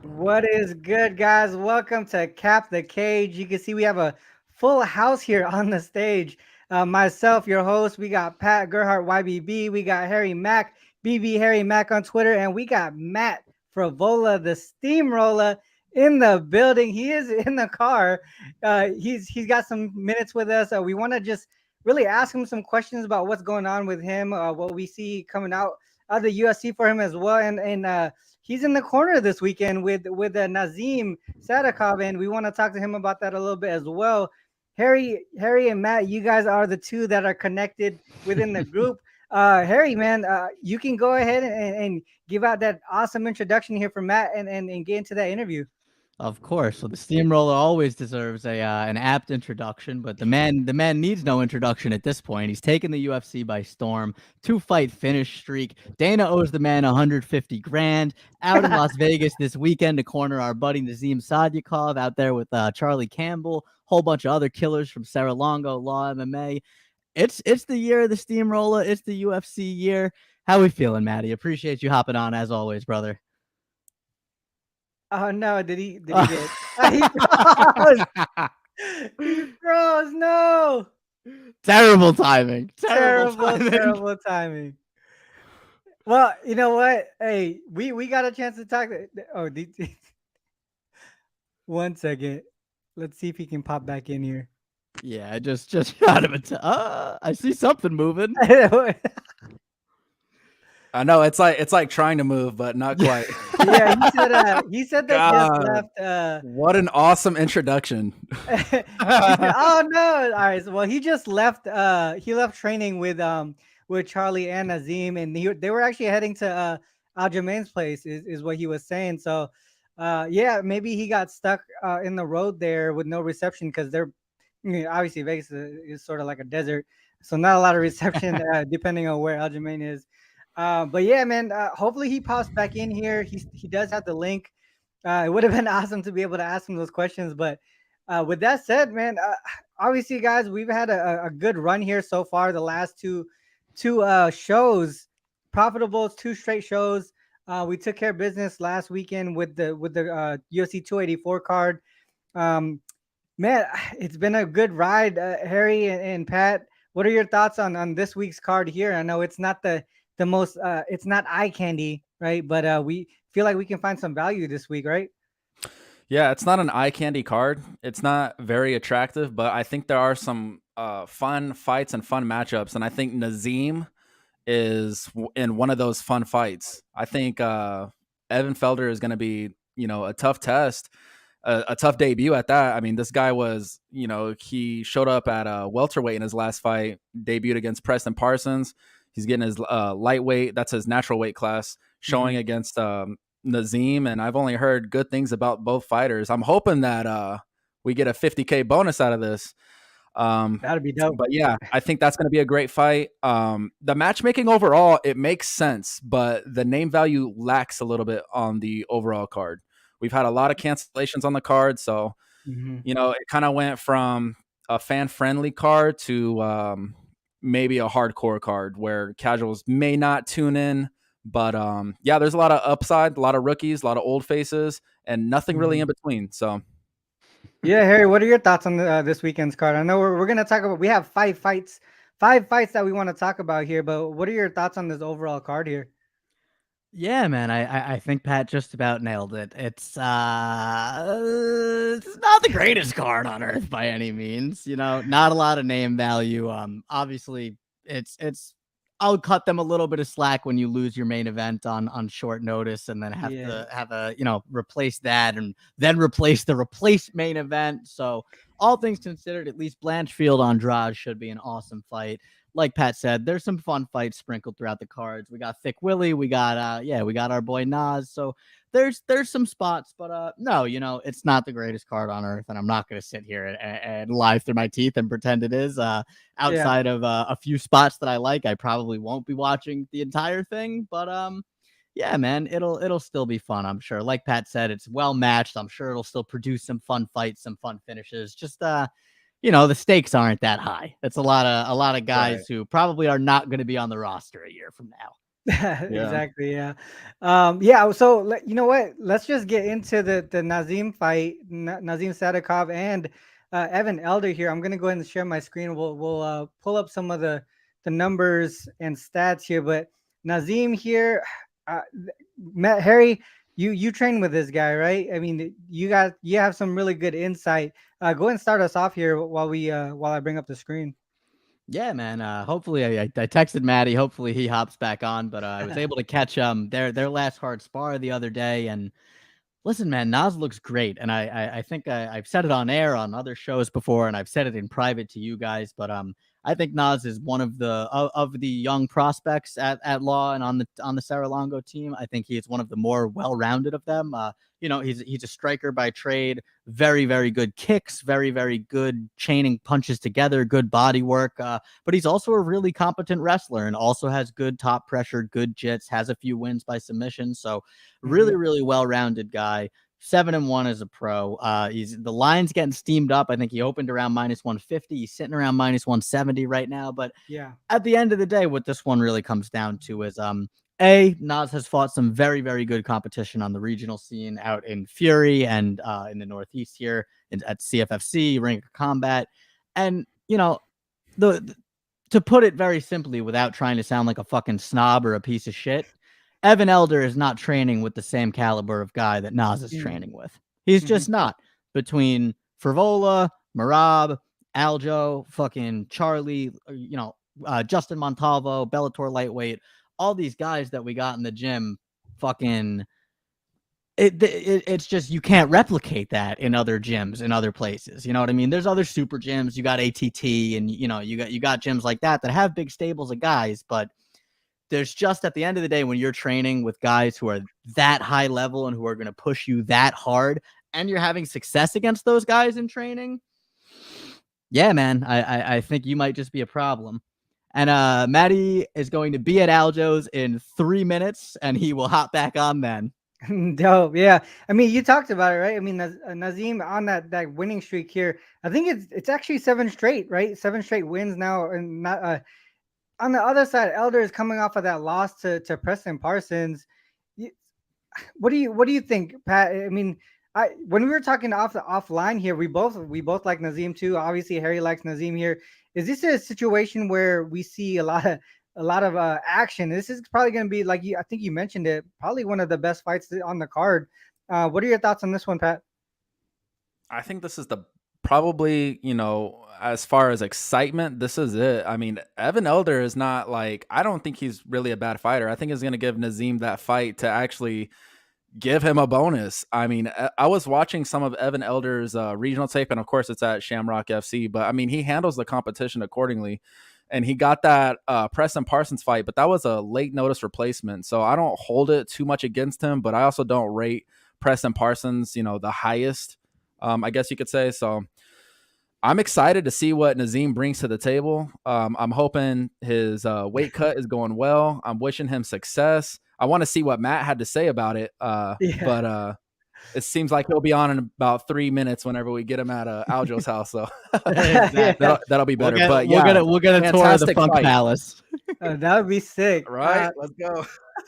What is good, guys? Welcome to Cap the Cage. You can see we have a full house here on the stage. Myself, your host, we got Pat Gerhart, YBB, we got Harry Mack, BB Harry Mack on Twitter, and we got Matt Frevola, the Steamrolla, in the building. He is in the car. He's got some minutes with us. We want to just really ask him some questions about what's going on with him, what we see coming out of the UFC for him as well, and he's in the corner this weekend with Nazim Sadykhov, and we want to talk to him about that a little bit as well. Harry, and Matt, you guys are the two that are connected within the group. Harry, man, you can go ahead and give out that awesome introduction here for Matt and get into that interview. Of course. So the steamroller always deserves an apt introduction, but the man needs no introduction at this point. He's taken the UFC by storm, 2-fight finish streak. Dana owes the man 150 grand. Out in Las Vegas this weekend to corner our buddy Nazim Sadykhov out there with Charlie Campbell, whole bunch of other killers from Serra Longo, Law MMA. It's the year of the steamroller. It's the UFC year. How we feeling, Matty? Appreciate you hopping on as always, brother. Oh no, did he get? He froze. He froze. No, Terrible timing. Terrible terrible, timing. terrible timing. Well, you know what? Hey, we got a chance to talk. Oh, one second. Let's see if he can pop back in here. Yeah, I just shot him. I see something moving. I know it's like trying to move, but not quite. Yeah, he said that he has God, left. what an awesome introduction. Oh no! All right, so, well, he just left. He left training with Charlie and Nazim, and they were actually heading to Aljamain's place. Is what he was saying. So, yeah, maybe he got stuck in the road there with no reception because obviously Vegas is sort of like a desert, so not a lot of reception depending on where Aljamain is. But yeah, man. Hopefully he pops back in here. He does have the link. It would have been awesome to be able to ask him those questions. But with that said, man, obviously, guys, we've had a good run here so far. The last two shows, profitable, two straight shows. We took care of business last weekend with the UFC 284 card. Um, man, it's been a good ride, Harry and Pat. What are your thoughts on this week's card here? I know it's not the most it's not eye candy, right? But we feel like we can find some value this week, right? Yeah, it's not an eye candy card. It's not very attractive, but I think there are some fun fights and fun matchups, and I think Nazim is in one of those fun fights. I think Evan Felder is going to be, a tough test, a tough debut at that. I mean, this guy was, he showed up at welterweight in his last fight, debuted against Preston Parsons. He's getting his lightweight, that's his natural weight class, showing Mhm. against Nazim, and I've only heard good things about both fighters. I'm hoping that we get a 50K bonus out of this. That'd be dope. But yeah, I think that's going to be a great fight. The matchmaking overall, it makes sense, but the name value lacks a little bit on the overall card. We've had a lot of cancellations on the card, so Mhm. it kind of went from a fan friendly card to maybe a hardcore card where casuals may not tune in. But yeah, there's a lot of upside, a lot of rookies, a lot of old faces, and nothing really in Mhm. between. So Yeah, Harry, what are your thoughts on this weekend's card? I know we're gonna talk about. We have five fights that we want to talk about here. But what are your thoughts on this overall card here? Yeah, man, I think Pat just about nailed it. It's not the greatest card on earth by any means. Not a lot of name value. Obviously, it's. I'll cut them a little bit of slack when you lose your main event on short notice, and then have Yeah. to have a replace that and then replace the replace main event. So all things considered, at least Blanchfield Andrade should be an awesome fight. Like Pat said, there's some fun fights sprinkled throughout the cards. We got Thick Willie, we got we got our boy Nas. So there's some spots, but no, it's not the greatest card on earth, and I'm not gonna sit here and lie through my teeth and pretend it is. Yeah. Outside of a few spots that I like, I probably won't be watching the entire thing, but yeah, man, it'll still be fun, I'm sure. Like Pat said, it's well matched. I'm sure it'll still produce some fun fights, some fun finishes. Just the stakes aren't that high. It's a lot of right. guys who probably are not going to be on the roster a year from now. Exactly. Yeah. Yeah. So you know what? Let's just get into the Nazim fight, Nazim Sadykhov and Evan Elder here. I'm gonna go ahead and share my screen. We'll pull up some of the numbers and stats here. But Nazim here, Matt Harry, you train with this guy, right? I mean, you have some really good insight. Go ahead and start us off here while I bring up the screen. Yeah, man. Hopefully, I texted Maddie. Hopefully, he hops back on. But I was able to catch their last hard spar the other day. And listen, man, Nas looks great, and I think I've said it on air on other shows before, and I've said it in private to you guys. But I think Nas is one of the young prospects at Law and on the Saralongo team. I think he is one of the more well-rounded of them. He's a striker by trade, very, very good kicks, very, very good chaining punches together, good body work. But he's also a really competent wrestler and also has good top pressure, good jits, has a few wins by submission. So really, really well-rounded guy. 7-1 as a pro. The line's getting steamed up. I think he opened around -150. He's sitting around -170 right now. But Yeah. at the end of the day, what this one really comes down to is Nas has fought some very, very good competition on the regional scene out in Fury and in the Northeast here at CFFC, Ring of Combat. And, to put it very simply without trying to sound like a fucking snob or a piece of shit, Evan Elder is not training with the same caliber of guy that Nas is training with. He's just not. Between Frevola, Marab, Aljo, fucking Charlie, Justin Montalvo, Bellator lightweight, all these guys that we got in the gym, fucking it's just you can't replicate that in other gyms in other places. You know what I mean? There's other super gyms. You got ATT, and you got gyms like that have big stables of guys, but there's just at the end of the day when you're training with guys who are that high level and who are going to push you that hard, and you're having success against those guys in training. Yeah, man, I think you might just be a problem. And Maddie is going to be at Aljo's in 3 minutes, and he will hop back on then. Dope. Yeah. I mean, you talked about it, right? I mean, Nazim on that winning streak here. I think it's actually 7 straight, right? 7 straight wins now, and not on the other side. Elder is coming off of that loss to Preston Parsons. What do you think, Pat? I mean, when we were talking offline here, we both like Nazim too. Obviously, Harry likes Nazim here. Is this a situation where we see a lot of action? This is probably going to be I think you mentioned it, probably one of the best fights on the card. What are your thoughts on this one, Pat? I think this is probably, as far as excitement, this is it. I mean, Evan Elder is not I don't think he's really a bad fighter. I think it's going to give Nazim that fight to actually give him a bonus. I mean, I was watching some of Evan Elder's regional tape, and of course it's at Shamrock FC, but I mean, he handles the competition accordingly. And he got that Preston Parsons fight, but that was a late notice replacement. So I don't hold it too much against him, but I also don't rate Preston Parsons, the highest, I guess you could say. So I'm excited to see what Nazim brings to the table. I'm hoping his weight cut is going well. I'm wishing him success. I want to see what Matt had to say about it. But it seems like he'll be on in about 3 minutes whenever we get him at Aljo's house. So that'll be better. We'll get a tour of the Funk Palace. That would be sick. Right? Let's go.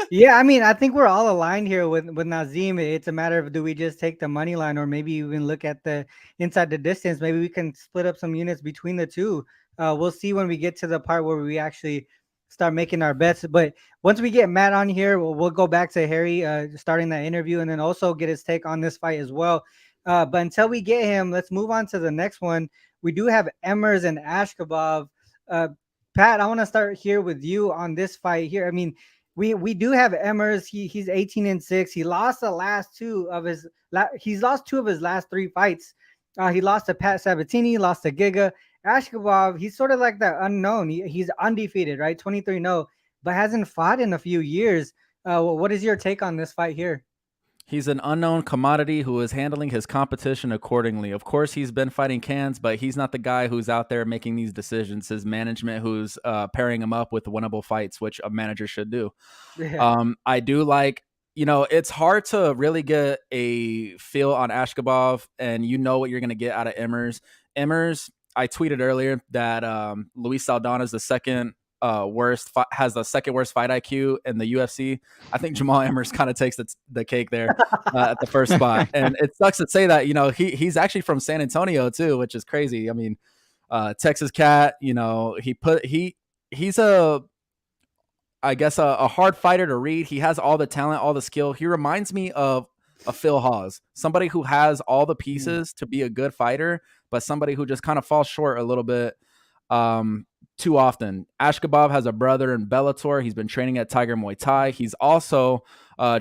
Yeah, I mean, I think we're all aligned here with Nazim. It's a matter of, do we just take the money line, or maybe even look at the inside the distance? Maybe we can split up some units between the two. We'll see when we get to the part where we actually start making our bets. But once we get Matt on here, we'll go back to Harry starting that interview, and then also get his take on this fight as well. But until we get him, let's move on to the next one. We do have Emmers and Askhabov. Pat, I want to start here with you on this fight here. I mean, we do have Emmers. He's 18-6. He lost the last he's lost 2 of his last 3 fights. He lost to Pat Sabatini, lost to Giga. Askhabov, he's sort of like that unknown. He's undefeated, right? 23-0, but hasn't fought in a few years. What is your take on this fight here? He's an unknown commodity who is handling his competition accordingly. Of course, he's been fighting cans, but he's not the guy who's out there making these decisions. His management who's pairing him up with winnable fights, which a manager should do. Yeah. I do like, it's hard to really get a feel on Askhabov, and what you're going to get out of Emmers. Emmers, I tweeted earlier that Luis Saldana is the second has the second worst fight IQ in the UFC. I think Jamall Emmers kind of takes the cake there at the first spot. And it sucks to say that, he's actually from San Antonio too, which is crazy. I mean, Texas cat, he's I guess a hard fighter to read. He has all the talent, all the skill. He reminds me of a Phil Hawes, somebody who has all the pieces to be a good fighter, but somebody who just kind of falls short a little bit too often. Askhabov has a brother in Bellator. He's been training at Tiger Muay Thai. He's also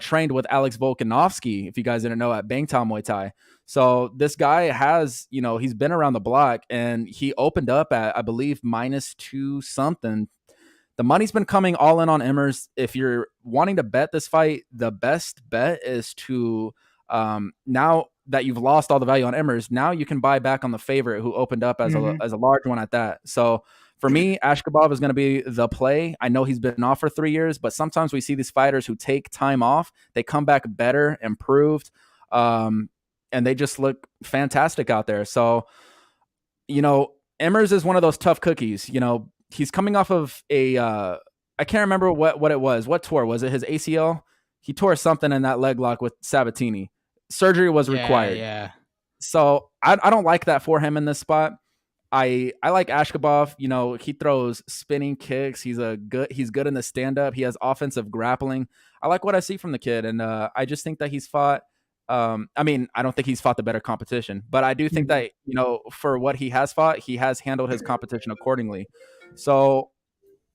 trained with Alex Volkanovski, if you guys didn't know, at Bangtan Muay Thai. So this guy has, he's been around the block, and he opened up at, I believe, -2 something. The money's been coming all in on Emmers. If you're wanting to bet this fight, the best bet is to now that you've lost all the value on Emmers, now you can buy back on the favorite who opened up as a large one at that. So for me, Askhabov is going to be the play. I know he's been off for 3 years, but sometimes we see these fighters who take time off. They come back better, improved, and they just look fantastic out there. So, Emmers is one of those tough cookies. He's coming off of I can't remember what it was. What tour? Was it his ACL? He tore something in that leg lock with Sabatini. Surgery was required. Yeah. So I don't like that for him in this spot. I like Askhabov. He throws spinning kicks. He's good in the stand-up. He has offensive grappling. I like what I see from the kid, and I just think that he's fought. I don't think he's fought the better competition, but I do think that, for what he has fought, he has handled his competition accordingly. So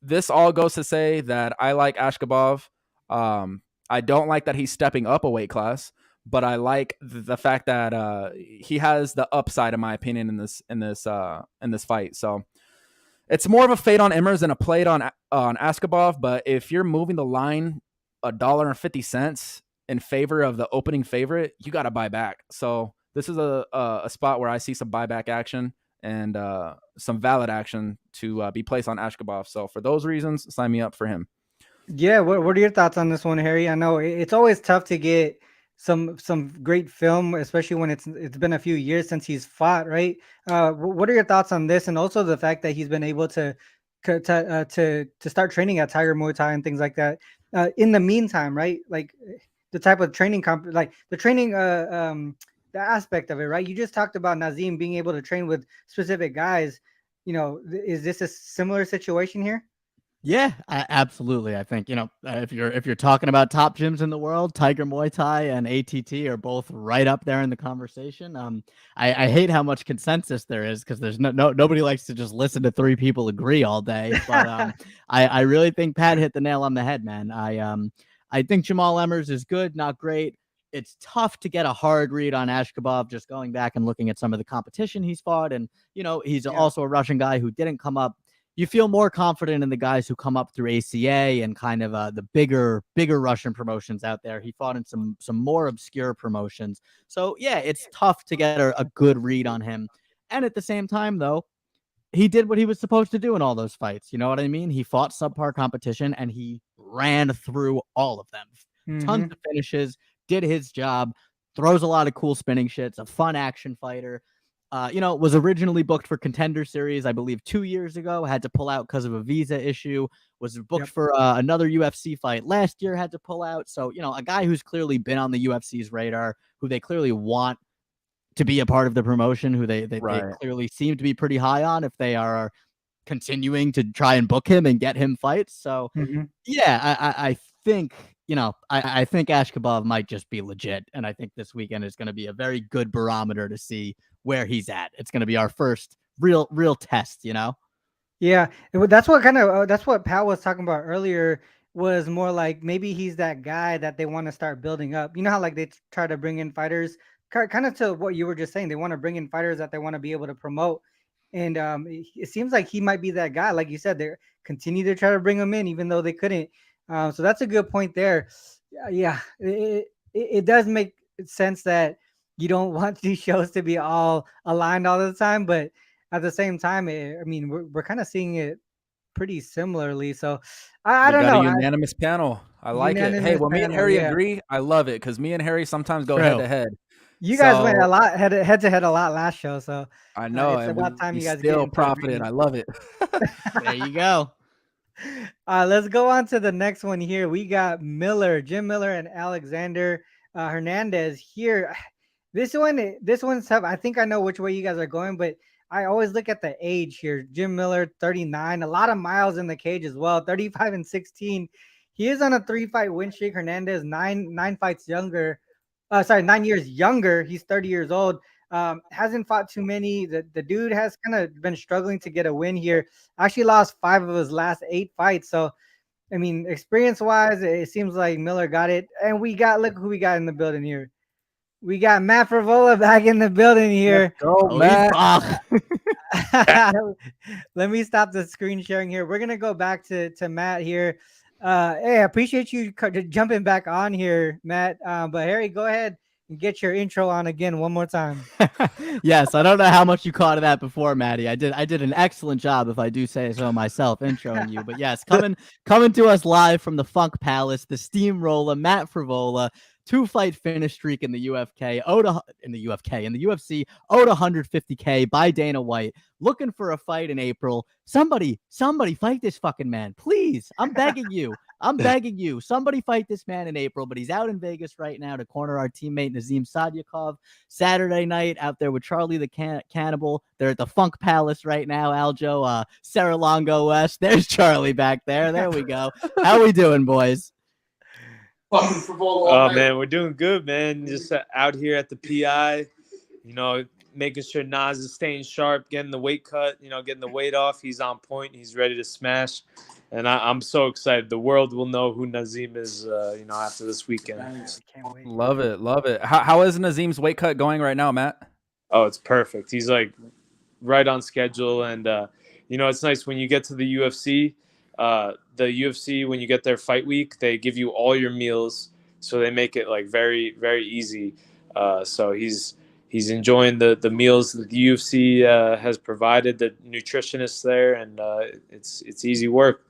this all goes to say that I like Askhabov. I don't like that he's stepping up a weight class, but I like the fact that he has the upside, in my opinion, in this fight. So it's more of a fade on Emmers than a play on Askhabov. But if you're moving the line $1.50 in favor of the opening favorite, you got to buy back. So this is a spot where I see some buyback action and some valid action to be placed on Askhabov. So for those reasons, sign me up for him. Yeah, what are your thoughts on this one, Harry? I know it's always tough to get some great film, especially when it's been a few years since he's fought, right? What are your thoughts on this, and also the fact that he's been able to start training at Tiger Muay Thai and things like that? In the meantime, right? Like the type of training, the aspect of it, right? You just talked about Nazim being able to train with specific guys. Is this a similar situation here? Yeah, absolutely. I think, if you're talking about top gyms in the world, Tiger Muay Thai and ATT are both right up there in the conversation. I hate how much consensus there is, because there's nobody likes to just listen to three people agree all day. But I really think Pat hit the nail on the head, man. I think Jamall Emmers is good, not great. It's tough to get a hard read on Askhabov, just going back and looking at some of the competition he's fought. And, he's also a Russian guy who didn't come up. You feel more confident in the guys who come up through ACA and kind of the bigger Russian promotions out there. He fought in some more obscure promotions. So, yeah, it's tough to get a good read on him. And at the same time, though, he did what he was supposed to do in all those fights. You know what I mean? He fought subpar competition, and he ran through all of them. Tons of finishes, did his job, throws a lot of cool spinning shits, a fun action fighter. Was originally booked for Contender Series, I believe 2 years ago, had to pull out because of a visa issue, was booked for another UFC fight last year, had to pull out. So, a guy who's clearly been on the UFC's radar, who they clearly want to be a part of the promotion, who they clearly seem to be pretty high on if they are continuing to try and book him and get him fights. So, I think, I think Askhabov might just be legit. And I think this weekend is going to be a very good barometer to see where he's at. It's going to be our first real test, Yeah, that's what Pat was talking about earlier, was more like maybe he's that guy that they want to start building up. You know how like they try to bring in fighters, kind of to what you were just saying. They want to bring in fighters that they want to be able to promote. And it seems like he might be that guy. Like you said, they continue to try to bring him in, even though they couldn't. So that's a good point there. Yeah, it does make sense that you don't want these shows to be all aligned all the time, but at the same time, we're kind of seeing it pretty similarly. So I don't know. A unanimous panel. I like it. Hey, when me and Harry agree, I love it, because me and Harry sometimes go head to head. You guys went a lot head to head a lot last show, so I know. it's about time you guys still profited. I love it. There you go. Let's go on to the next one here. We got Jim Miller, and Alexander Hernandez here. This one's tough. I think I know which way you guys are going, but I always look at the age here. Jim Miller, 39, a lot of miles in the cage as well, 35 and 16. He is on a 3-fight win streak. Hernandez, nine fights younger. 9 years younger. He's 30 years old. Hasn't fought too many. The dude has kind of been struggling to get a win here. Actually lost 5 of his last 8 fights. So, I mean, experience-wise, it seems like Miller got it. And look who we got in the building here. We got Matt Frevola back in the building here. Go, Matt. Let me stop the screen sharing here. We're gonna go back to Matt here. Hey, I appreciate you jumping back on here, Matt. But Harry, go ahead and get your intro on again one more time. Yes, I don't know how much you caught of that before, Maddie. I did an excellent job, if I do say so myself, introing you. But yes, coming to us live from the Funk Palace, the Steamrolla, Matt Frevola. 2-fight finish streak in the UFC, owed to 150K by Dana White. Looking for a fight in April. Somebody fight this fucking man, please. I'm begging you. Somebody fight this man in April. But he's out in Vegas right now to corner our teammate Nazim Sadykhov. Saturday night out there with Charlie the Cannibal. They're at the Funk Palace right now. Aljo, Serra-Longo West. There's Charlie back there. There we go. How we doing, boys? Oh man, we're doing good, man. Just out here at the PI, making sure Nas is staying sharp, getting the weight cut, getting the weight off. He's on point. He's ready to smash, and I'm so excited. The world will know who Nazim is, after this weekend. Can't wait. Love it. How is Nazim's weight cut going right now, Matt? Oh, it's perfect. He's like right on schedule, and it's nice when you get to the UFC. The UFC, when you get their fight week, they give you all your meals, so they make it like very, very easy. So he's enjoying the meals that the UFC has provided, the nutritionists there, and it's easy work.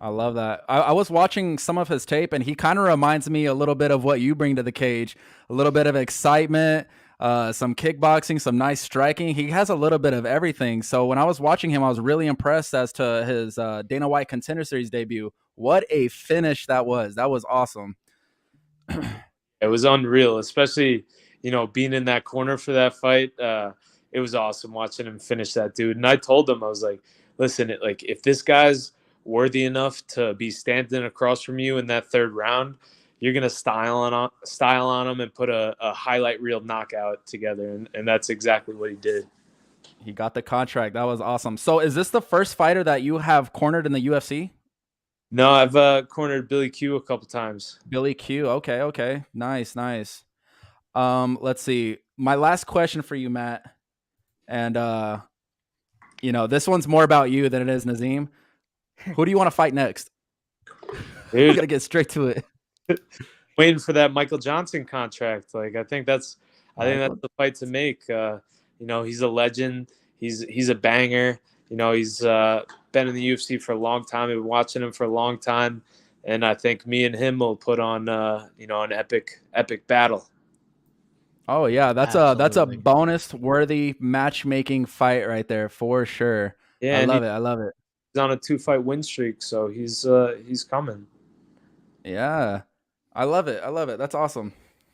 I love that. I was watching some of his tape, and he kind of reminds me a little bit of what you bring to the cage. A little bit of excitement, some kickboxing, some nice striking. He has a little bit of everything. So when I was watching him, I was really impressed as to his Dana White Contender Series debut. What a finish that was. That was awesome. It was unreal, especially, being in that corner for that fight. It was awesome watching him finish that dude. And I told him, I was like, listen, if this guy's worthy enough to be standing across from you in that third round, you're going to style on him and put a highlight reel knockout together. And that's exactly what he did. He got the contract. That was awesome. So is this the first fighter that you have cornered in the UFC? No, I've cornered Billy Q a couple times. Billy Q. Okay. Nice. Let's see. My last question for you, Matt. And, this one's more about you than it is Nazim. Who do you want to fight next? Dude, We got to get straight to it. waiting for that Michael Johnson contract. Like, I think that's the fight to make. He's a legend. He's a banger. He's been in the UFC for a long time. I've been watching him for a long time, and I think me and him will put on an epic battle. Oh yeah, that's Absolutely. a bonus worthy matchmaking fight right there for sure. Yeah, I love it. He's on a 2-fight win streak, so he's coming. Yeah, I love it. That's awesome.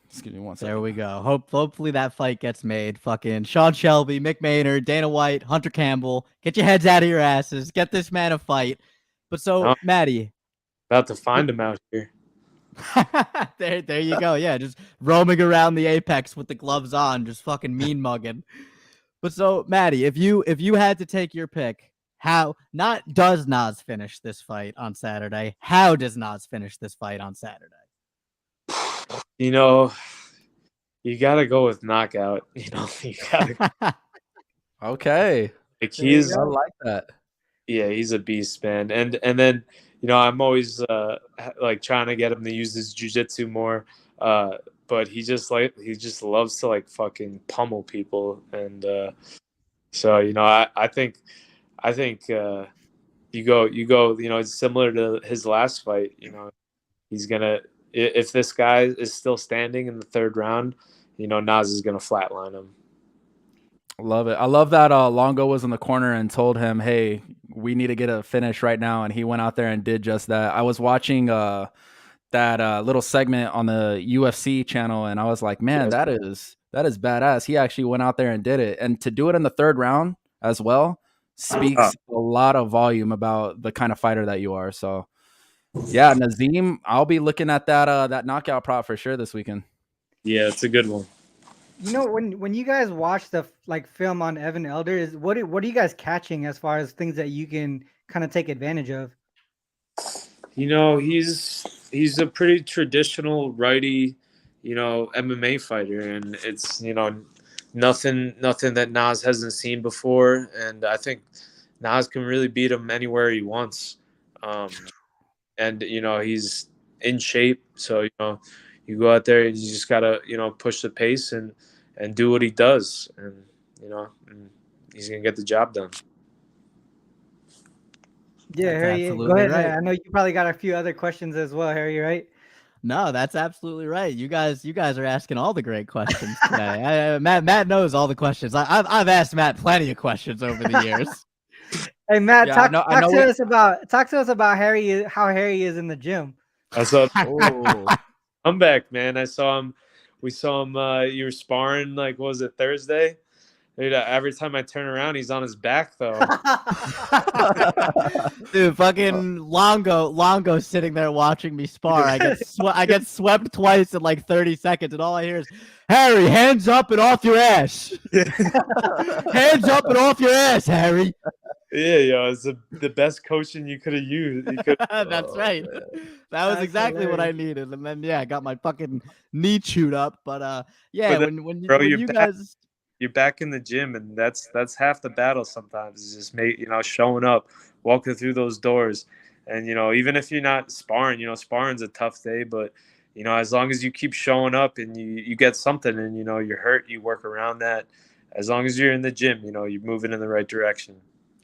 Excuse me one second. There we go. Hopefully that fight gets made. Fucking Sean Shelby, Mick Maynard, Dana White, Hunter Campbell. Get your heads out of your asses. Get this man a fight. But so, Maddie. About to find him out here. there you go. Yeah, just roaming around the apex with the gloves on, just fucking mean mugging. But so, Maddie, if you had to take your pick, does Nas finish this fight on Saturday? How does Nas finish this fight on Saturday? You got to go with knockout. You gotta. Okay. Like, he's, I like that. yeah, he's a beast, man. And then, I'm always like trying to get him to use his jiu-jitsu more. But he just loves to like fucking pummel people. And so, I think you go, it's similar to his last fight. He's gonna, if this guy is still standing in the third round, Nas is gonna flatline him. Love it. I love that Longo was in the corner and told him, hey, we need to get a finish right now, and he went out there and did just that. I was watching that little segment on the UFC channel, and I was like, man, that is badass. He actually went out there and did it, and to do it in the third round as well speaks a lot of volume about the kind of fighter that you are. So yeah, Nazim, I'll be looking at that knockout prop for sure this weekend. Yeah, it's a good one. You know, when you guys watch the film on Evan Elder, what are you guys catching as far as things that you can kind of take advantage of? You know, he's a pretty traditional righty, you know, MMA fighter, and it's, you know, nothing that Nas hasn't seen before, and I think Nas can really beat him anywhere he wants. And you know, he's in shape, so you know, you go out there and you just gotta, you know, push the pace and do what he does, and you know, and he's gonna get the job done. Yeah, Harry, go ahead. Right. I know you probably got a few other questions as well, Harry, right? No, that's absolutely right. You guys are asking all the great questions today. Matt knows all the questions. I've asked Matt plenty of questions over the years. Hey Matt, talk to us about Harry, how Harry is in the gym. I saw I'm back, man. I saw him. We saw him. You were sparring, like, what was it, Thursday? Dude, every time I turn around, he's on his back, though. Dude, fucking Longo sitting there watching me spar. I get swept twice in like 30 seconds, and all I hear is, Harry, hands up and off your ass. Hands up and off your ass, Harry. Yeah, yo, it's the best coaching you could have used. That's right. That was exactly what I needed. And then, yeah, I got my fucking knee chewed up. But, yeah, but when you guys... You're back in the gym, and that's half the battle sometimes, is just showing up, walking through those doors. And, you know, even if you're not sparring, you know, sparring's a tough day, but, you know, as long as you keep showing up and you get something and, you know, you're hurt, you work around that. As long as you're in the gym, you know, you're moving in the right direction.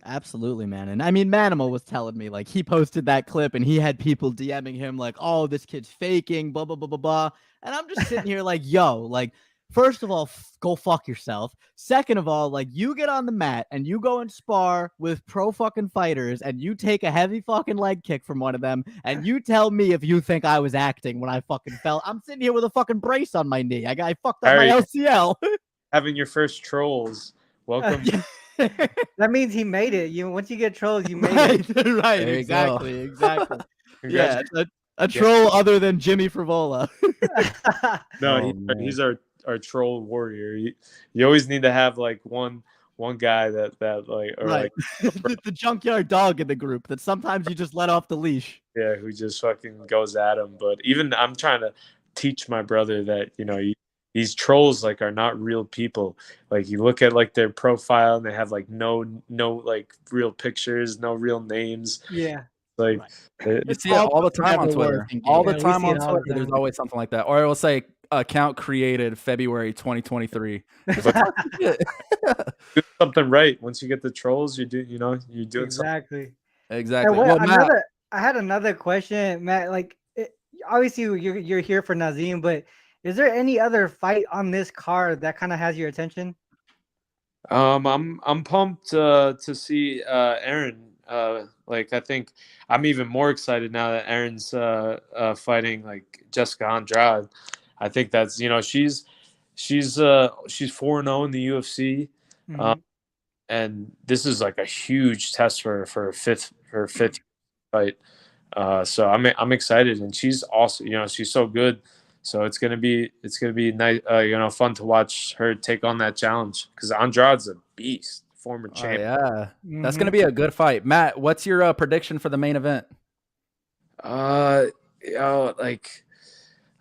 Absolutely, man. And I mean, Manimal was telling me, like, he posted that clip and he had people DMing him like, oh, this kid's faking, blah, blah, blah, blah, blah. And I'm just sitting here like, yo, like, first of all, go fuck yourself. Second of all, like, you get on the mat and you go and spar with pro fucking fighters and you take a heavy fucking leg kick from one of them and you tell me if you think I was acting when I fucking fell. I'm sitting here with a fucking brace on my knee. I fucked up my LCL. Having your first trolls. Welcome. That means he made it. Once you get trolls, you made it. Right, exactly. Yeah, a troll other than Jimmy Frevola. No, he's our troll warrior. You always need to have like one guy that like, or right. Like the junkyard dog in the group that sometimes you just let off the leash. Yeah, who just fucking goes at him. But even I'm trying to teach my brother that, you know, these trolls like are not real people. Like, you look at like their profile and they have like no like real pictures, no real names. Yeah. Like, you see it all the time on Twitter. All the time on Twitter, there's always something like that. Or it will say account created February 2023. Do something right. Once you get the trolls, you're doing exactly. Exactly. Well, I had another question, Matt. Like, obviously you're here for Nazim, but is there any other fight on this card that kind of has your attention? I'm pumped to see Erin. Like, I think I'm even more excited now that Erin's fighting like Jessica Andrade. I think that's, you know, she's 4-0 in the UFC, and this is like a huge test for her fifth fight. So I'm excited, and she's also, you know, she's so good. So it's gonna be nice, you know, fun to watch her take on that challenge, because Andrade's a beast, former champ. Yeah, that's gonna be a good fight. Matt, what's your prediction for the main event? You know, like,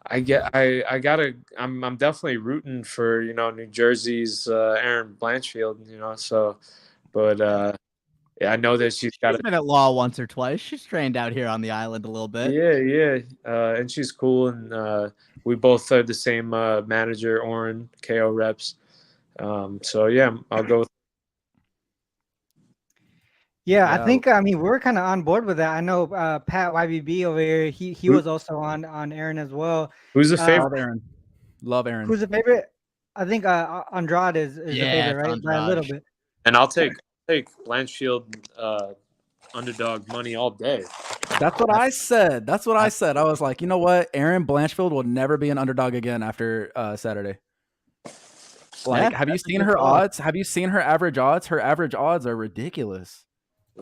I'm definitely rooting for, you know, New Jersey's Erin Blanchfield, you know. So, but yeah, I know that she's been at law once or twice. She's trained out here on the island a little bit. Yeah, and she's cool, and we both are the same manager, Oren, KO Reps. So yeah, I'll go with. Yeah, I think, I mean, we're kind of on board with that. I know Pat YBB over here, he was also on Erin as well. Who's the favorite? Erin. Love Erin. Who's the favorite? I think Andrade is the favorite, right? By a little bit. And I'll take Blanchfield underdog money all day. That's what I said. I was like, you know what? Erin Blanchfield will never be an underdog again after Saturday. Like, Yeah, have you that's a seen good her call. odds? Have you seen her average odds? Her average odds are ridiculous.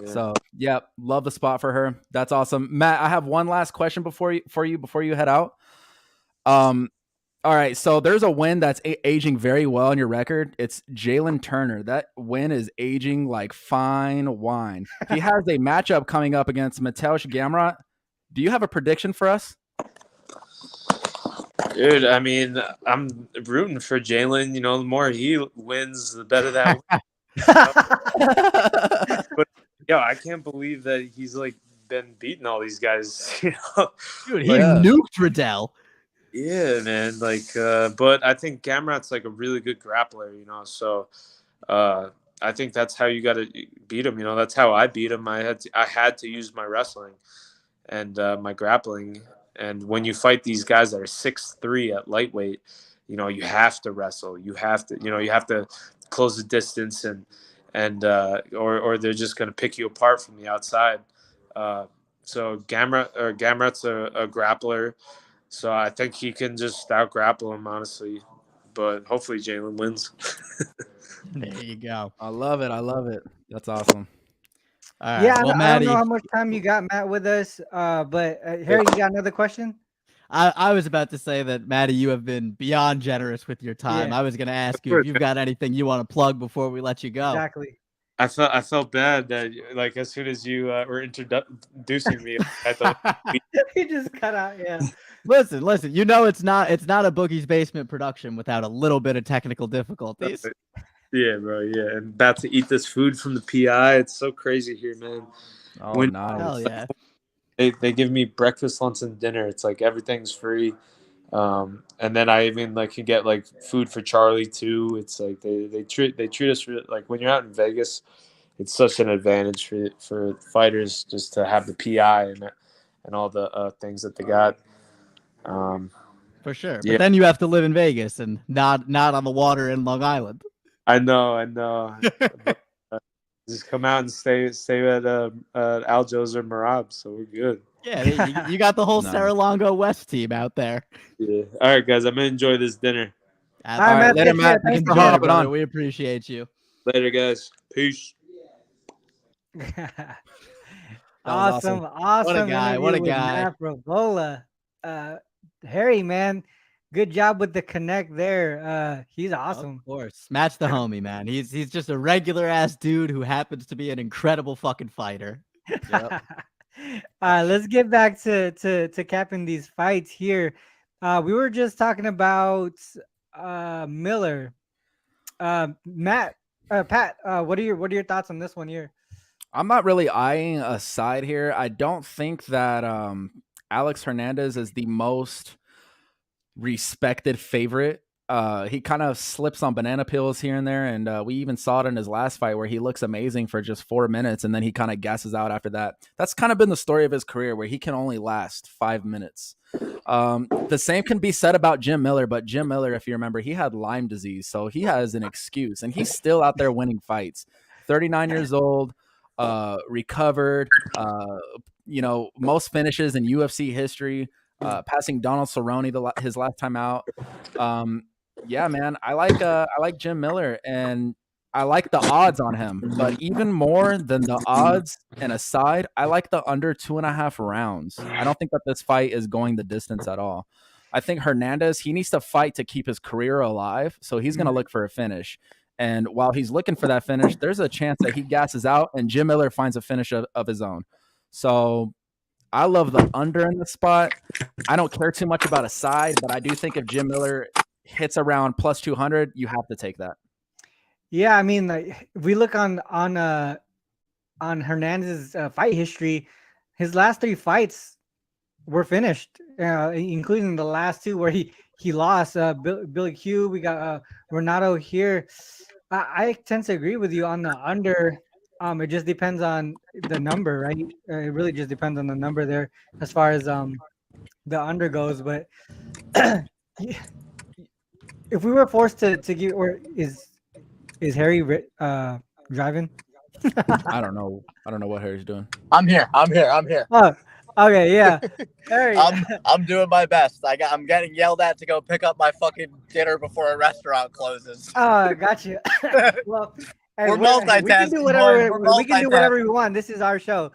Yeah. So, yeah, love the spot for her. That's awesome. Matt, I have one last question before you head out. All right, so there's a win that's aging very well on your record. It's Jalin Turner. That win is aging like fine wine. He has a matchup coming up against Mateusz Gamrot. Do you have a prediction for us? Dude, I mean, I'm rooting for Jalin. You know, the more he wins, the better that. But I can't believe that he's like been beating all these guys. You know, Dude, he nuked Riddell. Yeah, man. Like, but I think Gamrot's like a really good grappler. You know, so I think that's how you got to beat him. You know, that's how I beat him. I had to use my wrestling and my grappling. And when you fight these guys that are 6'3" at lightweight, you know, you have to wrestle. You have to close the distance or they're just going to pick you apart from the outside. So Gamrot's a grappler. So I think he can just out-grapple him, honestly. But hopefully Jalin wins. There you go. I love it. That's awesome. All right. Yeah, Well, I Maddie, don't know how much time you got, Matt, with us. But Harry, you got another question? I was about to say that, Maddie, you have been beyond generous with your time. Yeah. I was going to ask you if you've got anything you want to plug before we let you go. Exactly. I felt bad that like as soon as you were introducing me, I thought He just cut out. Yeah. Listen. You know it's not a Boogie's Basement production without a little bit of technical difficulties. Yeah, bro. Yeah, and about to eat this food from the PI. It's so crazy here, man. Oh, nice. Hell yeah. They give me breakfast, lunch, and dinner. It's like everything's free. And then I even like can get like food for Charlie too. It's like they treat us like when you're out in Vegas, it's such an advantage for fighters just to have the PI and all the things that they got. For sure. Yeah. But then you have to live in Vegas and not on the water in Long Island. I know. Just come out and stay at Aljo's or Marab, so we're good. Yeah, you got the whole Nice. Saralongo West team out there. Yeah. All right, guys. I'm gonna enjoy this dinner. All right, right, Matt, later, take care. Matt. Thanks Thanks for for hopping hopping on. on. We appreciate you. Later, guys. Peace. Awesome. What a guy, what a interview with guy. Matt Frevola. Harry, man, good job with the connect there. He's awesome. Of course. Matt's the homie, man. He's just a regular ass dude who happens to be an incredible fucking fighter. Yep. Let's get back to capping these fights here. We were just talking about Miller. Pat, what are your thoughts on this one here? I'm not really eyeing a side here. I don't think that Alex Hernandez is the most respected favorite. He kind of slips on banana peels here and there, and we even saw it in his last fight where he looks amazing for just 4 minutes, and then he kind of gasses out after that. That's kind of been the story of his career, where he can only last 5 minutes. The same can be said about Jim Miller, but Jim Miller, if you remember, he had Lyme disease, so he has an excuse, and he's still out there winning fights. 39 years old, recovered, most finishes in UFC history, passing Donald Cerrone his last time out. Yeah, man, I like Jim Miller, and I like the odds on him, but even more than the odds and a side, I like the under 2.5 rounds. I don't think that this fight is going the distance at all. I think Hernandez, he needs to fight to keep his career alive, so he's going to look for a finish. And while he's looking for that finish, there's a chance that he gasses out and Jim Miller finds a finish of his own. So I love the under in the spot. I don't care too much about a side, but I do think if Jim Miller hits around plus 200, you have to take that. Yeah, I mean, like, if we look on Hernandez's fight history, his last 3 fights were finished, including the last 2 where he lost. Billy Q, we got Renato here. I tend to agree with you on the under. It just depends on the number, right? It really just depends on the number there as far as the under goes. But if we were forced to give, or is Harry driving? I don't know what Harry's doing. I'm here. Oh, okay, yeah. Harry. I'm doing my best. I'm getting yelled at to go pick up my fucking dinner before a restaurant closes. Oh, got you. Well, hey, We're we can multitasking, do whatever boys. we can do whatever we want. This is our show.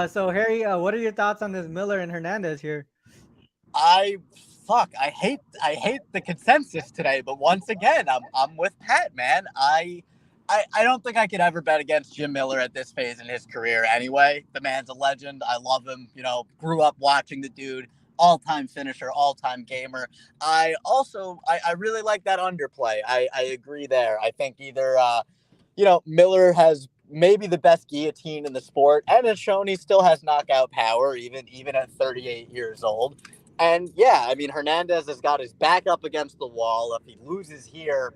So Harry, what are your thoughts on this Miller and Hernandez here? I hate the consensus today, but once again, I'm with Pat, man. I don't think I could ever bet against Jim Miller at this phase in his career anyway. The man's a legend. I love him. You know, grew up watching the dude. All-time finisher, all-time gamer. I really like that underplay. I agree there. I think either Miller has maybe the best guillotine in the sport, and has shown he still has knockout power even at 38 years old. And yeah, I mean, Hernandez has got his back up against the wall. If he loses here,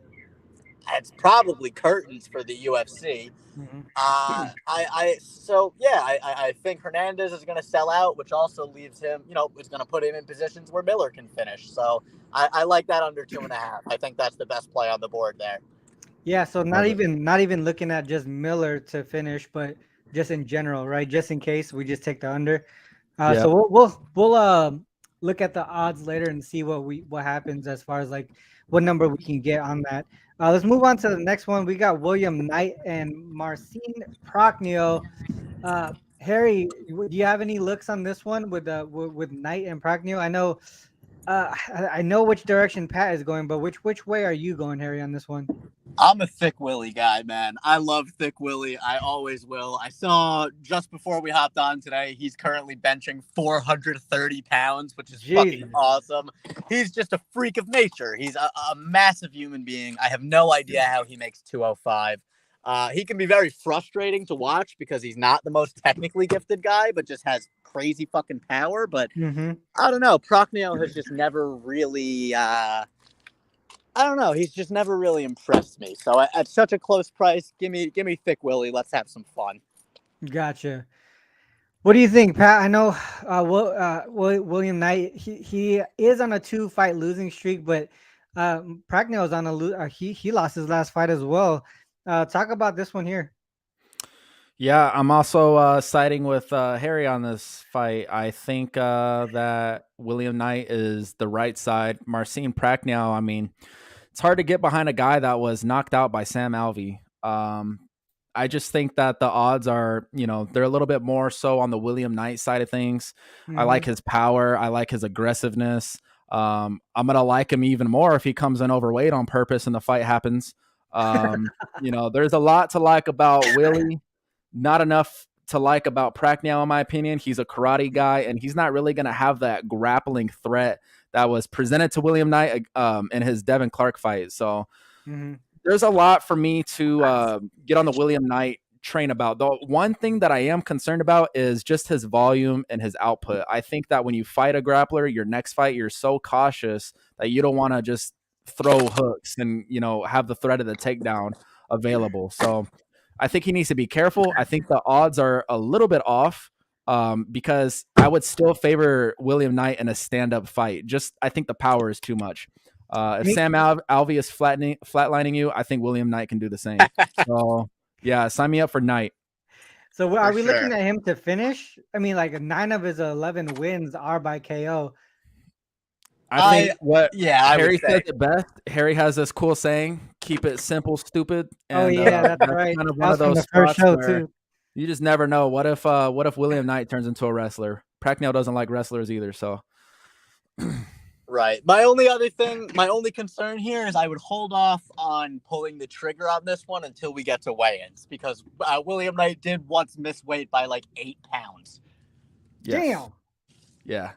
it's probably curtains for the UFC. Mm-hmm. I think Hernandez is going to sell out, which also leaves him, is going to put him in positions where Miller can finish. So I like that under 2.5. I think that's the best play on the board there. Yeah, so not even looking at just Miller to finish, but just in general, right? Just in case we just take the under. So we'll look at the odds later and see what happens as far as like what number we can get on that. Let's move on to the next one. We got William Knight and Marcin Prachnio. Harry, do you have any looks on this one with Knight and Prachnio? I know which direction Pat is going, but which way are you going, Harry, on this one? I'm a thick Willie guy, man. I love thick Willie. I always will. I saw just before we hopped on today, he's currently benching 430 pounds, which is fucking awesome. He's just a freak of nature. He's a massive human being. I have no idea how he makes 205. He can be very frustrating to watch because he's not the most technically gifted guy, but just has crazy fucking power. But I don't know. Prachnio has just never really... I don't know. He's just never really impressed me. So at such a close price, give me thick Willie. Let's have some fun. Gotcha. What do you think, Pat? I know William Knight. He is on a 2-fight losing streak, but Prachnio is on he lost his last fight as well. Talk about this one here. Yeah, I'm also siding with Harry on this fight. I think that William Knight is the right side. Marcin Prachnio, I mean, it's hard to get behind a guy that was knocked out by Sam Alvey. I just think that the odds are, they're a little bit more so on the William Knight side of things. I like his power. I like his aggressiveness. I'm going to like him even more if he comes in overweight on purpose and the fight happens. There's a lot to like about Willie. Not enough to like about Prachnio, in my opinion. He's a karate guy, and he's not really going to have that grappling threat that was presented to William Knight in his Devin Clark fight. So there's a lot for me to get on the William Knight train about. The one thing that I am concerned about is just his volume and his output. I think that when you fight a grappler, your next fight, you're so cautious that you don't want to just throw hooks and, have the threat of the takedown available. So I think he needs to be careful. I think the odds are a little bit off because I would still favor William Knight in a stand-up fight. I think the power is too much. If Sam Alvey is flatlining you, I think William Knight can do the same. So, yeah, sign me up for Knight. So are we looking at him to finish? I mean, like 9 of his 11 wins are by KO. I think Harry says it best. Harry has this cool saying, keep it simple, stupid. And, that's right. Kind of one of those first show too. You just never know. What if William Knight turns into a wrestler? Prachnio doesn't like wrestlers either, so. Right. My only concern here is I would hold off on pulling the trigger on this one until we get to weigh-ins because William Knight did once miss weight by like 8 pounds. Yes. Damn. Yeah.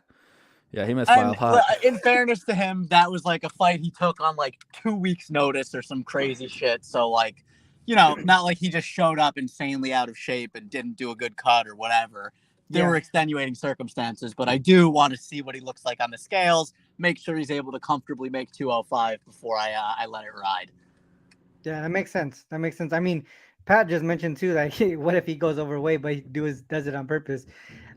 Yeah, he missed by a lot. In fairness to him, that was like a fight he took on like 2 weeks' notice or some crazy shit. So like, not like he just showed up insanely out of shape and didn't do a good cut or whatever. There were extenuating circumstances, but I do want to see what he looks like on the scales. Make sure he's able to comfortably make 205 before I let it ride. Yeah, that makes sense. I mean, Pat just mentioned too that what if he goes overweight, but he does it on purpose.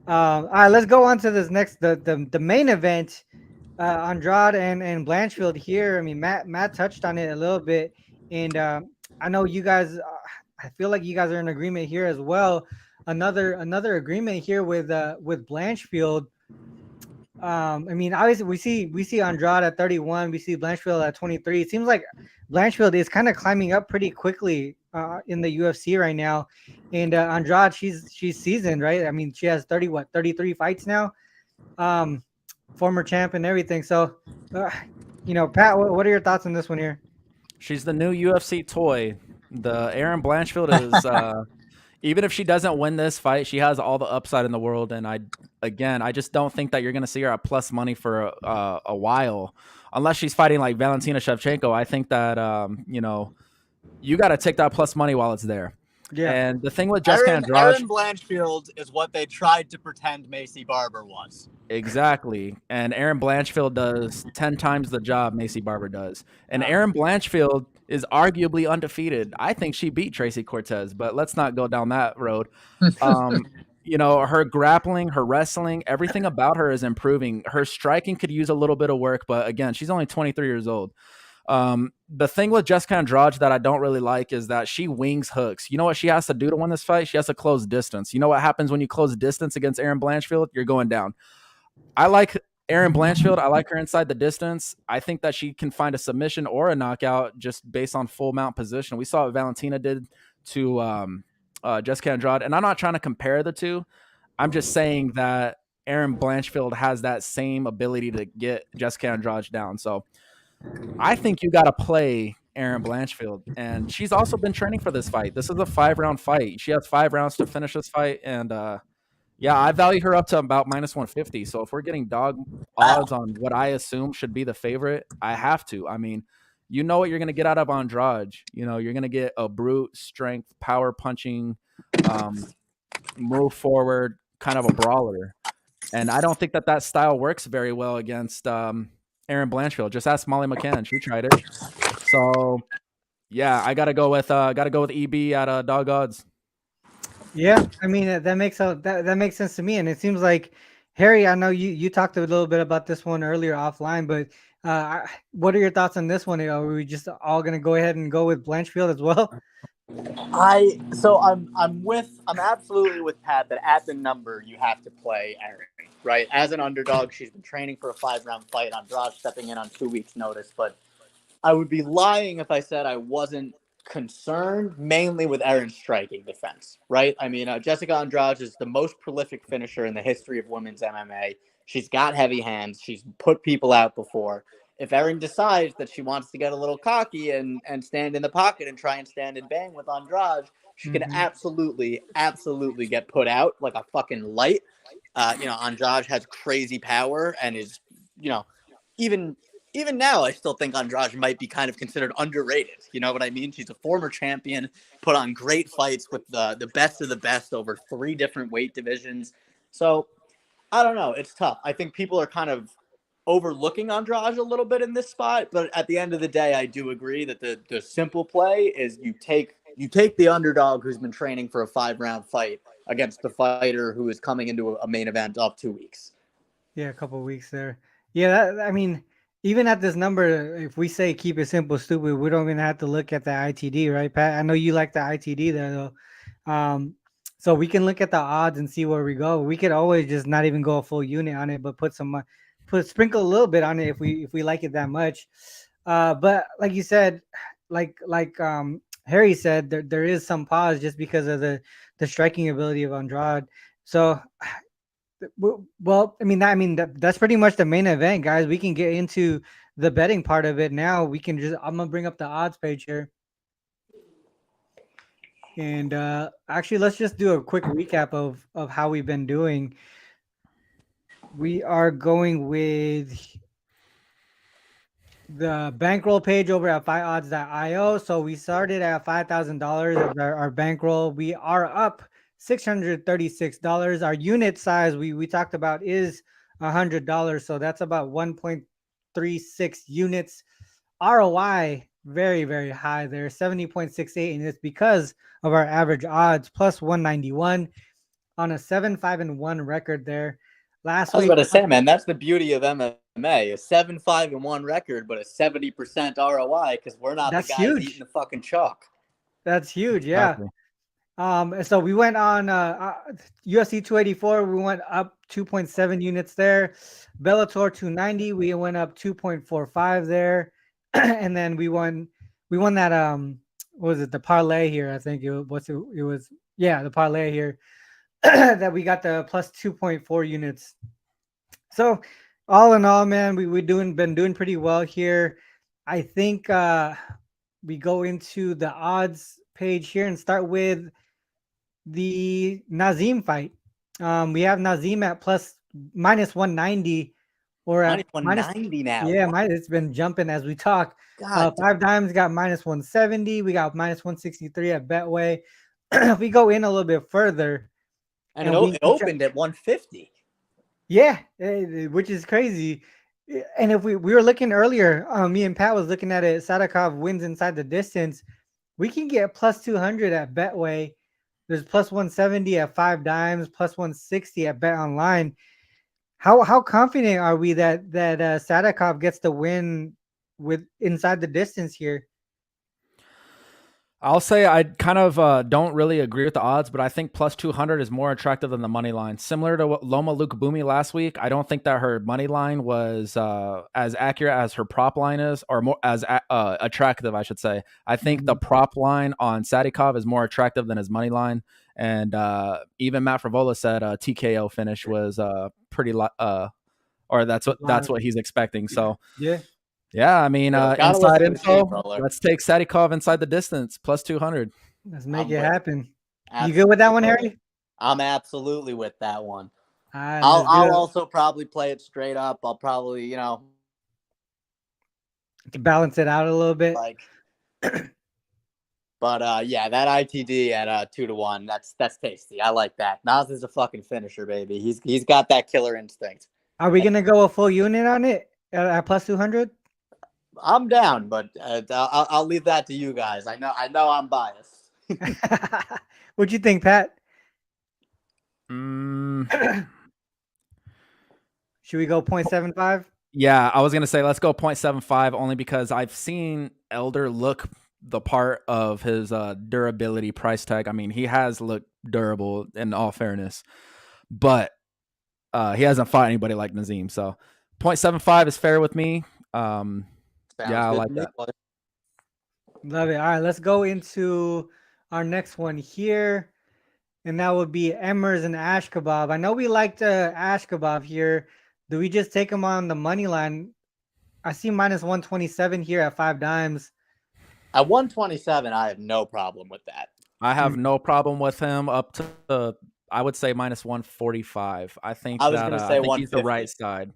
All right, let's go on to this next the main event. Andrade and Blanchfield here. I mean, Matt touched on it a little bit, and I know you guys I feel like you guys are in agreement here as well. Another agreement here with Blanchfield. I mean, obviously we see Andrade at 31, we see Blanchfield at 23. It seems like Blanchfield is kind of climbing up pretty quickly in the UFC right now, and Andrade, she's seasoned, right? I mean, she has 33 fights now, former champ and everything. So, Pat, what are your thoughts on this one here? She's the new UFC toy. The Erin Blanchfield is even if she doesn't win this fight, she has all the upside in the world. And I just don't think that you're going to see her at plus money for a while, unless she's fighting like Valentina Shevchenko. I think that you got to take that plus money while it's there. Yeah. And the thing with Jessica Andrade, Erin Blanchfield is what they tried to pretend Macy Barber was. exactly. And Erin Blanchfield does 10 times the job Macy Barber does. And Erin Blanchfield is arguably undefeated. I think she beat Tracy Cortez, but let's not go down that road. Her grappling, her wrestling, everything about her is improving. Her striking could use a little bit of work, but again, she's only 23 years old. The thing with Jessica Andrade that I don't really like is that she wings hooks. You know what she has to do to win this fight? She has to close distance. You know what happens when you close distance against Erin Blanchfield? You're going down. I like Erin Blanchfield. I like her inside the distance. I think that she can find a submission or a knockout just based on full mount position. We saw what Valentina did to Jessica Andrade, and I'm not trying to compare the two. I'm just saying that Erin Blanchfield has that same ability to get Jessica Andrade down. So I think you got to play Erin Blanchfield, and she's also been training for this fight. This is a 5-round fight. She has 5 rounds to finish this fight, and I value her up to about minus 150. So if we're getting dog odds on what I assume should be the favorite, I have to. I mean, you know what you're going to get out of Andrade. You're going to get a brute strength, power punching, move forward, kind of a brawler. And I don't think that style works very well against Erin Blanchfield. Just ask Molly McCann. She tried it. So, yeah, I got to go with EB at dog odds. Yeah, I mean that makes sense to me, and it seems like Harry. I know you talked a little bit about this one earlier offline, but what are your thoughts on this one? Are we just all gonna go ahead and go with Blanchfield as well? I'm absolutely with Pat that at the number you have to play Erin, right? As an underdog, she's been training for a 5-round fight. Andrade stepping in on 2 weeks' notice, but I would be lying if I said I wasn't concerned mainly with Erin's striking defense, right? I mean, Jessica Andrade is the most prolific finisher in the history of women's MMA. She's got heavy hands. She's put people out before. If Erin decides that she wants to get a little cocky and stand in the pocket and try and stand and bang with Andrade, she can absolutely get put out like a fucking light. Andrade has crazy power and is, even now, I still think Andrade might be kind of considered underrated. You know what I mean? She's a former champion, put on great fights with the best of the best over 3 different weight divisions. So, I don't know. It's tough. I think people are kind of overlooking Andrade a little bit in this spot. But at the end of the day, I do agree that the simple play is you take the underdog who's been training for a 5-round fight against the fighter who is coming into a main event of 2 weeks. Yeah, a couple of weeks there. Yeah, I mean, even at this number, if we say keep it simple, stupid, we don't even have to look at the ITD, right, Pat? I know you like the ITD there, though. So we can look at the odds and see where we go. We could always just not even go a full unit on it, but sprinkle a little bit on it if we like it that much. But like you said, like Harry said, there is some pause just because of the striking ability of Andrade. So. Well, that's pretty much the main event, guys. We can get into the betting part of it now. I'm gonna bring up the odds page here, and actually, let's just do a quick recap of how we've been doing. We are going with the bankroll page over at fightodds.io. So we started at $5,000 as our bankroll. We are up $636. Our unit size we talked about is $100, so that's about 1.36 units. ROI very, very high there, 70.68, and it's because of our average odds plus 191 on a 7-5-1 record there. Last I was week, about to say, man, that's the beauty of MMA, a 7-5-1 record, but a 70% ROI because we're not That's the guys huge. eating the fucking chalk. That's huge. Yeah. Exactly. So we went on UFC 284. We went up 2.7 units there. Bellator 290. We went up 2.45 there, and then we won that what was it, the parlay here? I think it was yeah, the parlay here that we got the plus 2.4 units. So all in all, man, we been doing pretty well here. I think we go into the odds page here and start with the Nazim fight. We have Nazim at minus 190 or at minus 190 now. Yeah, it's been jumping as we talk. God, 5 dimes got minus 170. We got minus 163 at Betway. If we go in a little bit further, and it opened at 150. Yeah, which is crazy. And if we were looking earlier, me and Pat was looking at it. Sadykhov wins inside the distance. We can get plus 200 at Betway. There's plus 170 at 5 dimes, plus 160 at Bet Online. How confident are we that Sadykhov gets the win with inside the distance here? I'll say I kind of don't really agree with the odds, but I think plus 200 is more attractive than the money line. Similar to what Loma Lukabumi last week, I don't think that her money line was as accurate as her prop line is, or more as attractive, I should say. I think the prop line on Sadykhov is more attractive than his money line, and even Matt Frevola said TKO finish was pretty, or that's what he's expecting. So yeah. Yeah, I mean, inside info, let's take Sadykhov inside the distance, plus 200. Let's make it happen. Absolutely. You good with that one, Harry? I'm absolutely with that one. I'll also probably play it straight up. I'll probably, to balance it out a little bit. But yeah, that ITD at 2-1, that's tasty. I like that. Nas is a fucking finisher, baby. He's got that killer instinct. Are we gonna go a full unit on it at plus 200? I'm down, but I'll leave that to you guys. I know I'm biased. What'd you think, Pat? Should we go 0.75? Yeah, I was gonna say let's go 0.75 only because I've seen Elder look the part of his durability price tag. I mean, he has looked durable in all fairness, but he hasn't fought anybody like Nazim. So 0.75 is fair with me. Yeah, I like that. Love it. All right, let's go into our next one here, and that would be Emmers and Askhabov. I know we liked Askhabov here. Do we just take him on the money line? I see minus 127 here at 5 dimes. At 127, I have no problem with that. I have no problem with him up to I would say minus 145. I think I was going to say he's the right side.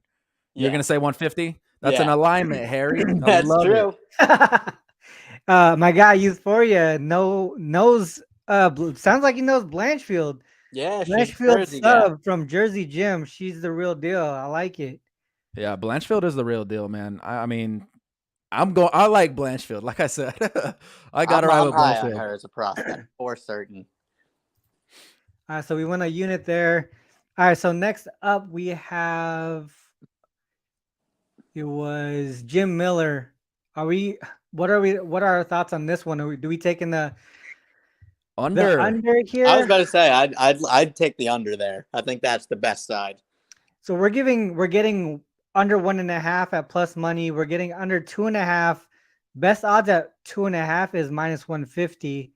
Yeah. You're going to say 150? That's an alignment, Harry. That's true. My guy Euphoria knows sounds like he knows Blanchfield. Yeah, Blanchfield sub from Jersey Gym. She's the real deal. I like it. Yeah, Blanchfield is the real deal, man. I mean, I like Blanchfield. Like I said, I got to ride with Blanchfield. Her as a prospect for certain. All right, so we won a unit there. All right, so next up we have it was Jim Miller. What are our thoughts on this one? Do we take in the under here? I was about to say I'd take the under there. I think that's the best side. So we're getting under 1.5 at plus money. We're getting under 2.5. Best odds at 2.5 is minus 150.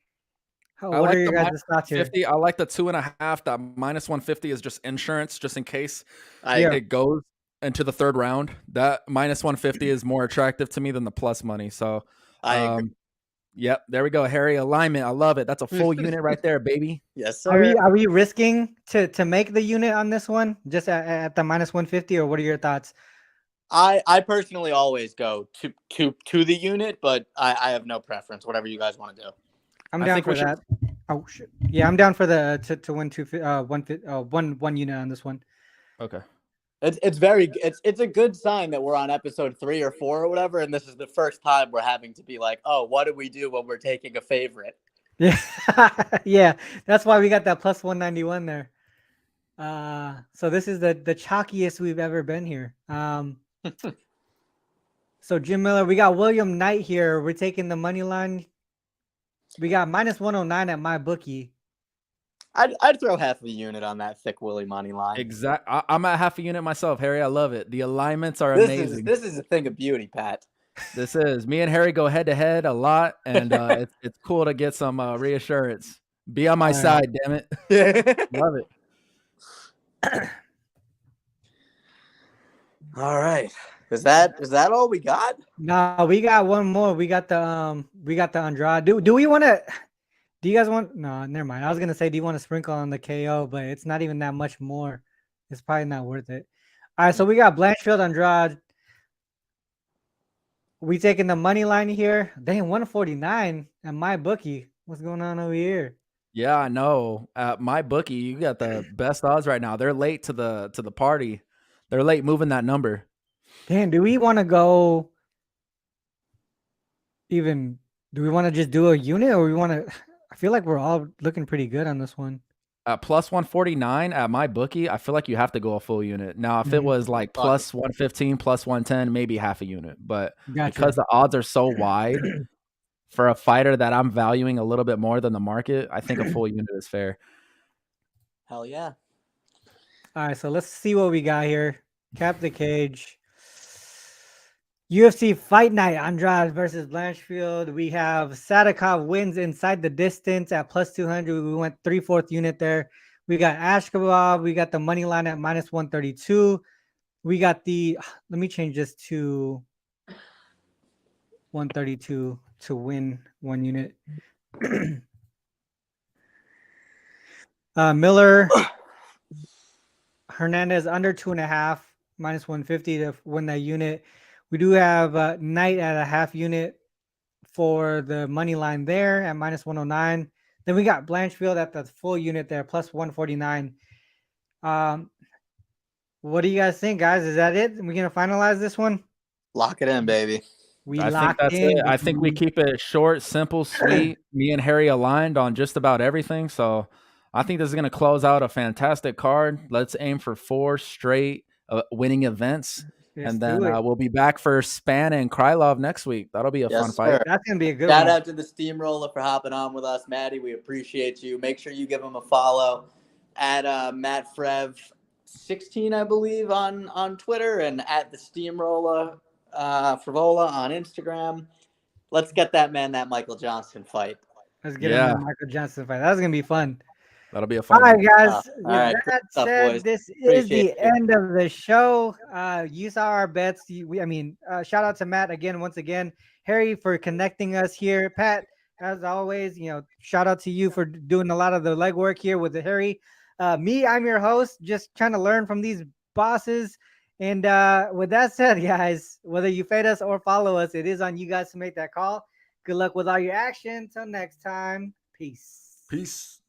What are your guys' thoughts here? I like the 2.5. That minus 150 is just insurance, just in case it goes into the third round. That minus 150 is more attractive to me than the plus money. So I agree. Yep, there we go, Harry. Alignment. I love it. That's a full unit right there, baby. Yes, sir. Are we risking to make the unit on this one just at the minus 150, or what are your thoughts? I personally always go to the unit, but I have no preference. Whatever you guys want to do. I'm down for that. Oh shit! Yeah, I'm down for the to win one unit on this one. Okay. It's a good sign that we're on episode 3 or 4 or whatever, and this is the first time we're having to be like, oh, what do we do when we're taking a favorite? Yeah, yeah, that's why we got that plus 191 there. So this is the chalkiest we've ever been here. So Jim Miller, we got William Knight here. We're taking the money line. We got -109 at my bookie. I'd throw half of a unit on that thick Willie money line. I'm at half a unit myself, Harry. I love it. The alignments are This amazing. This is a thing of beauty, Pat. This is me and Harry go head to head a lot, and it's cool to get some reassurance. Be on my side, damn it. Love it. All right. Is that all we got? No, we got one more. We got the Andrade. Do we want to? Do you guys want? No, never mind. I was gonna say, do you want to sprinkle on the KO? But it's not even that much more. It's probably not worth it. All right, so we got Blanchfield, Andrade. We taking the money line here. Dang, 149 at my bookie. What's going on over here? Yeah, I know. At my bookie, you got the best odds right now. They're late to the party. They're late moving that number. Damn, do we want to go? Do we want to just do a unit, or we want to? I feel like we're all looking pretty good on this one. At plus 149 at my bookie, I feel like you have to go a full unit. Now, if it was like plus 115, plus 110, maybe half a unit. But because the odds are so wide for a fighter that I'm valuing a little bit more than the market, I think a full unit is fair. Hell yeah. All right, so let's see what we got here. Cap the cage. UFC Fight Night, Andrade versus Blanchfield. We have Sadykhov wins inside the distance at plus 200. We went 3/4 unit there. We got Askhabov. We got the money line at -132. We got the, let me change this to 132 to win 1 unit. Miller, Hernandez under 2.5, -150 to win that unit. We do have Knight at a half unit for the money line there at -109. Then we got Blanchfield at the full unit there, plus 149. What do you guys think, guys? Is that it? Are we going to finalize this one? Lock it in, baby. I think that's it. I think we keep it short, simple, sweet. Me and Harry aligned on just about everything. So I think this is going to close out a fantastic card. Let's aim for 4 straight winning events. And then we'll be back for Span and Krylov next week. That'll be a fun fight. That's going to be a good Shout one. out to the Steamrolla for hopping on with us, Maddie. We appreciate you. Make sure you give him a follow at Matt Frev 16, I believe, on Twitter, and at the Steamrolla Frevola on Instagram. Let's get that Michael Johnson fight. Let's get him that Michael Johnson fight. That's going to be fun. That'll be a fun one. All right, guys. With that said, this is the end of the show. You saw our bets. Shout out to Matt again, once again. Harry for connecting us here. Pat, as always, shout out to you for doing a lot of the legwork here with the Harry. Me, I'm your host, just trying to learn from these bosses. And with that said, guys, whether you fade us or follow us, it is on you guys to make that call. Good luck with all your action. Till next time. Peace. Peace.